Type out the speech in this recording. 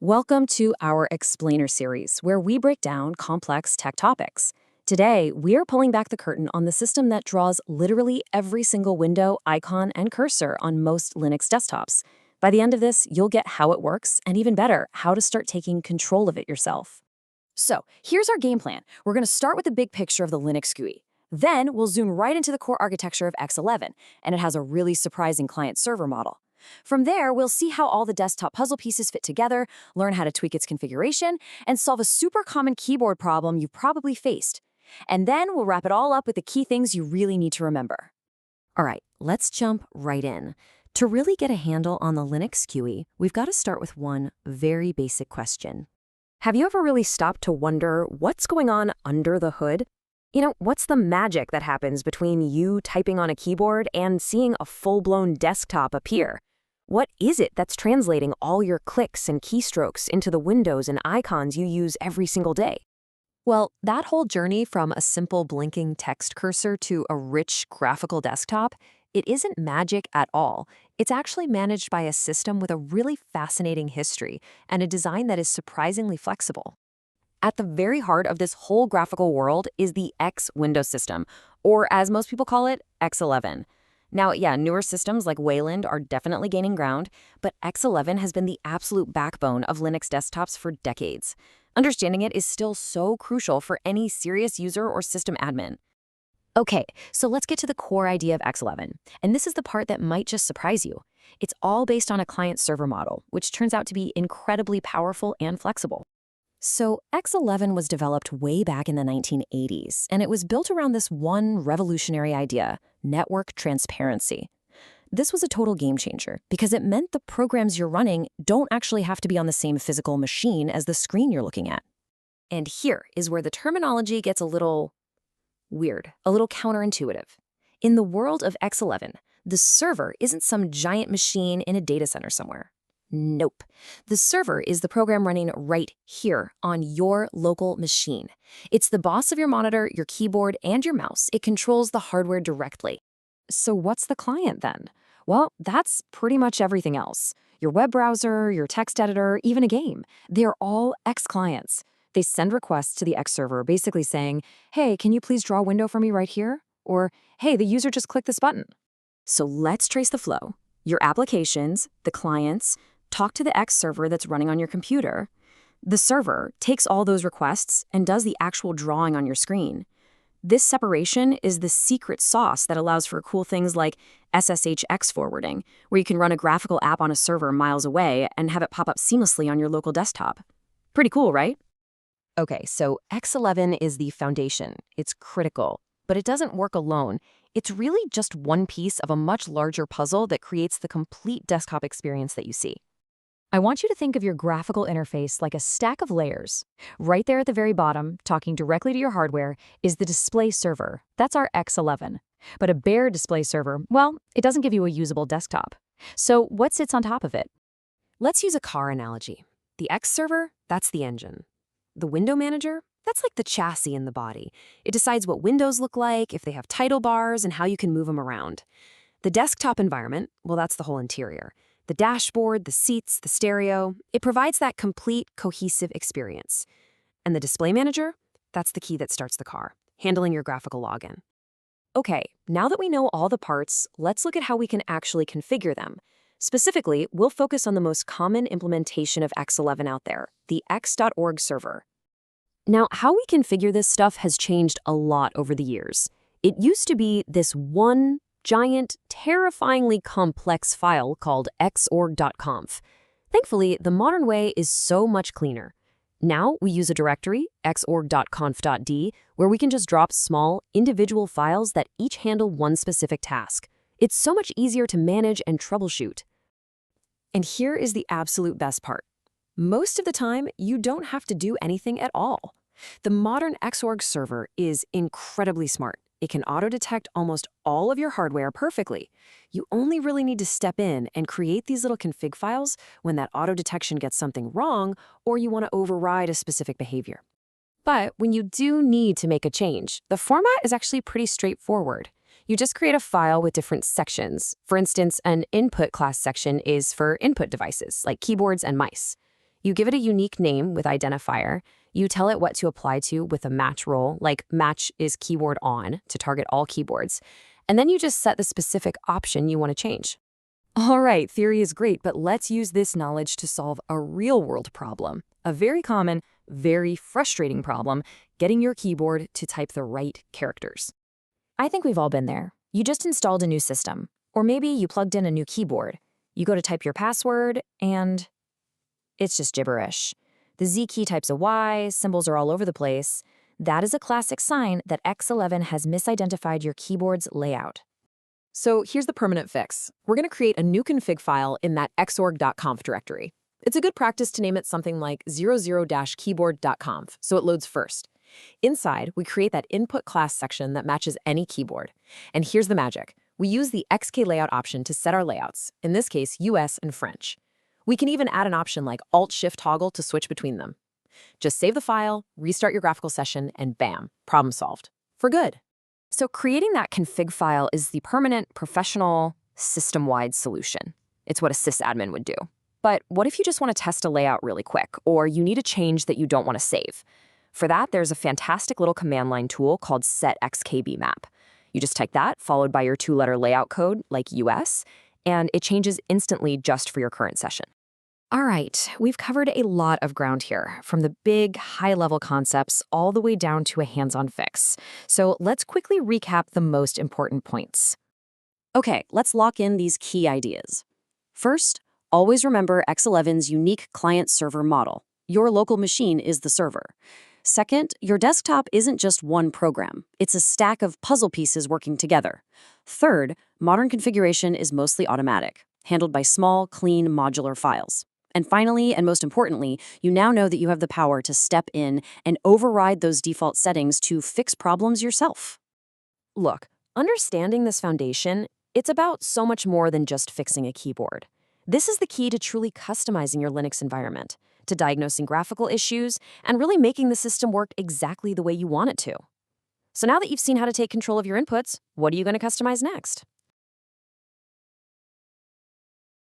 Welcome to our Explainer series, where we break down complex tech topics. Today, we're pulling back the curtain on the system that draws literally every single window, icon, and cursor on most Linux desktops. By the end of this, you'll get how it works, and even better, how to start taking control of it yourself. So, here's our game plan. We're going to start with the big picture of the Linux GUI. Then, we'll zoom right into the core architecture of X11, and it has a really surprising client-server model. From there, we'll see how all the desktop puzzle pieces fit together, learn how to tweak its configuration, and solve a super common keyboard problem you've probably faced. And then we'll wrap it all up with the key things you really need to remember. All right, let's jump right in. To really get a handle on the Linux GUI, we've got to start with one very basic question. Have you ever really stopped to wonder what's going on under the hood? What's the magic that happens between you typing on a keyboard and seeing a full-blown desktop appear? What is it that's translating all your clicks and keystrokes into the windows and icons you use every single day? Well, that whole journey from a simple blinking text cursor to a rich graphical desktop, it isn't magic at all. It's actually managed by a system with a really fascinating history and a design that is surprisingly flexible. At the very heart of this whole graphical world is the X window system, or as most people call it, X11. Now, newer systems like Wayland are definitely gaining ground, but X11 has been the absolute backbone of Linux desktops for decades. Understanding it is still so crucial for any serious user or system admin. Okay, so let's get to the core idea of X11, and this is the part that might just surprise you. It's all based on a client-server model, which turns out to be incredibly powerful and flexible. So X11 was developed way back in the 1980s, and it was built around this one revolutionary idea: network transparency. This was a total game changer because it meant the programs you're running don't actually have to be on the same physical machine as the screen you're looking at. And here is where the terminology gets a little weird, a little counterintuitive. In the world of X11, the server isn't some giant machine in a data center somewhere. Nope. The server is the program running right here on your local machine. It's the boss of your monitor, your keyboard, and your mouse. It controls the hardware directly. So what's the client then? Well, that's pretty much everything else. Your web browser, your text editor, even a game. They're all X clients. They send requests to the X server basically saying, hey, can you please draw a window for me right here? Or, hey, the user just clicked this button. So let's trace the flow. Your applications, the clients, talk to the X server that's running on your computer. The server takes all those requests and does the actual drawing on your screen. This separation is the secret sauce that allows for cool things like SSH forwarding, where you can run a graphical app on a server miles away and have it pop up seamlessly on your local desktop. Pretty cool, right? Okay, so X11 is the foundation. It's critical, but it doesn't work alone. It's really just one piece of a much larger puzzle that creates the complete desktop experience that you see. I want you to think of your graphical interface like a stack of layers. Right there at the very bottom, talking directly to your hardware, is the display server. That's our X11. But a bare display server, well, it doesn't give you a usable desktop. So what sits on top of it? Let's use a car analogy. The X server, that's the engine. The window manager, that's like the chassis in the body. It decides what windows look like, if they have title bars, and how you can move them around. The desktop environment, well, that's the whole interior. The dashboard, the seats, the stereo, it provides that complete, cohesive experience. And the display manager, that's the key that starts the car, handling your graphical login. Okay, now that we know all the parts, let's look at how we can actually configure them. Specifically, we'll focus on the most common implementation of X11 out there, the x.org server. Now, how we configure this stuff has changed a lot over the years. It used to be this one giant, terrifyingly complex file called xorg.conf. Thankfully, the modern way is so much cleaner. Now we use a directory, xorg.conf.d, where we can just drop small, individual files that each handle one specific task. It's so much easier to manage and troubleshoot. And here is the absolute best part. Most of the time, you don't have to do anything at all. The modern Xorg server is incredibly smart. It can auto-detect almost all of your hardware perfectly. You only really need to step in and create these little config files when that auto-detection gets something wrong or you want to override a specific behavior. But when you do need to make a change, the format is actually pretty straightforward. You just create a file with different sections. For instance, an input class section is for input devices like keyboards and mice. You give it a unique name with identifier. You tell it what to apply to with a match role, like match is keyboard on to target all keyboards. And then you just set the specific option you want to change. All right, theory is great, but let's use this knowledge to solve a real-world problem. A very common, very frustrating problem, getting your keyboard to type the right characters. I think we've all been there. You just installed a new system, or maybe you plugged in a new keyboard. You go to type your password, and it's just gibberish. The Z key types a Y, symbols are all over the place. That is a classic sign that X11 has misidentified your keyboard's layout. So here's the permanent fix. We're going to create a new config file in that xorg.conf directory. It's a good practice to name it something like 00-keyboard.conf, so it loads first. Inside, we create that input class section that matches any keyboard. And here's the magic. We use the XK layout option to set our layouts, in this case, US and French. We can even add an option like Alt-Shift toggle to switch between them. Just save the file, restart your graphical session, and bam, problem solved. For good. So creating that config file is the permanent, professional, system-wide solution. It's what a sysadmin would do. But what if you just want to test a layout really quick, or you need a change that you don't want to save? For that, there's a fantastic little command line tool called setxkbmap. You just type that, followed by your two-letter layout code, like US, and it changes instantly just for your current session. All right, we've covered a lot of ground here, from the big, high-level concepts all the way down to a hands-on fix. So let's quickly recap the most important points. Okay, let's lock in these key ideas. First, always remember X11's unique client-server model. Your local machine is the server. Second, your desktop isn't just one program. It's a stack of puzzle pieces working together. Third, modern configuration is mostly automatic, handled by small, clean, modular files. And finally, and most importantly, you now know that you have the power to step in and override those default settings to fix problems yourself. Look, understanding this foundation, it's about so much more than just fixing a keyboard. This is the key to truly customizing your Linux environment, to diagnosing graphical issues, and really making the system work exactly the way you want it to. So now that you've seen how to take control of your inputs, what are you going to customize next?